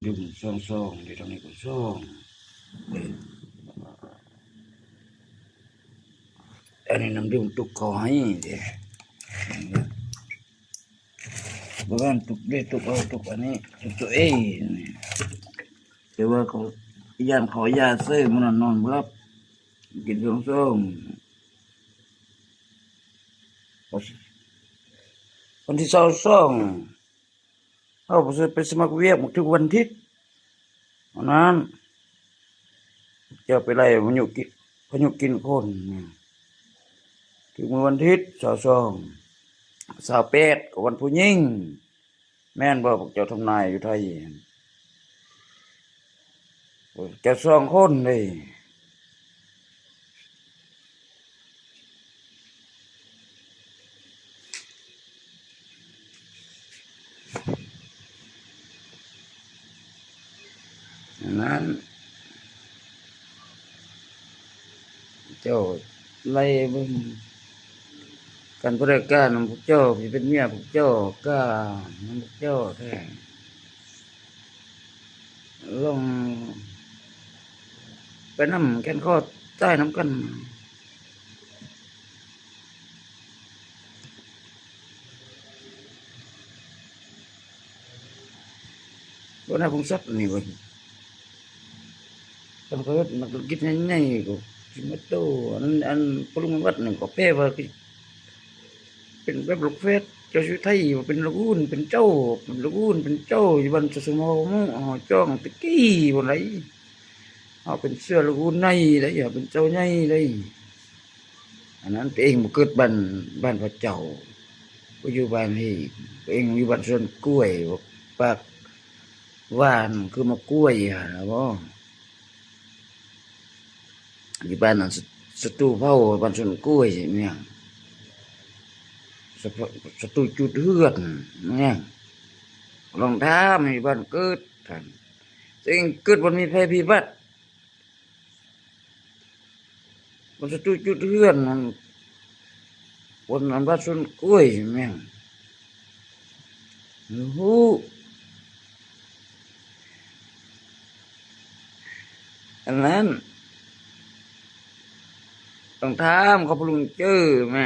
ดึงซ่องๆที่ตรงนี้ก็ซ่องอันนี้น้ำดื่มตุกเขาให้เดี๋ยวบ้านตุกได้ตุกเอาตุกอันนี้ตุกตัวเองแต่ว่าเขาย่านเขายาเซ่มันนอนรับกินซ่องวันที่ซ่องเขาไปสมัครเวียกทุกวันอาทิตย์นั้นจะไปไล่พยุกินคนถึงวันอาทิตย์28กับวันผู้หญิงแม่นบ่พวกเจ้าทำนายอยู่ไทยจะ2 คนเลยนั้นเจ้าไล่เบิ่งการบริการของพวกเจ้าที่เป็นเมียพวกเจ้าก็มันพวกเจ้าแท้ลองไปนำแกนข้อใต้น้ำกันบ่น่าคงสักนี่บ่ทำเกิดมันก็คิดง่ายๆก็สิมาโตอันปรุงวัดนึงก็แปลว่าเป็นแบบลูกเฟสเจ้าชีวิตไทยเป็นลูกอุ่นเป็นเจ้าเป็นลูกอุ่นเป็นเจ้าอยู่บ้านสมองจ้องตะกี้บ่ไหนเอาเป็นเสื้อลูกอุ่นในได้อย่าเป็นเจ้าใหญ่ได้อันนั้นเองบ่เกิดบ้านพระเจ้าบ่อยู่บ้านนี่เองอยู่บ้านสวนกล้วยปากหวานคือมะกล้วยอ่ะนะบ่อยู่บ้านนั้นสตูเผาบ้านสวนกล้วยเนี่ยสตูจุดเฮือนเนี่ยลองถามให้บ้านเกิดท่านเองเกิดบ่มีภัยพิบัติบ่สตูจุดเฮือนนั่นบนบ้านสวนกล้วยแม่งฮู้อันนั้นต้องถามเขาพลุงเจอแม่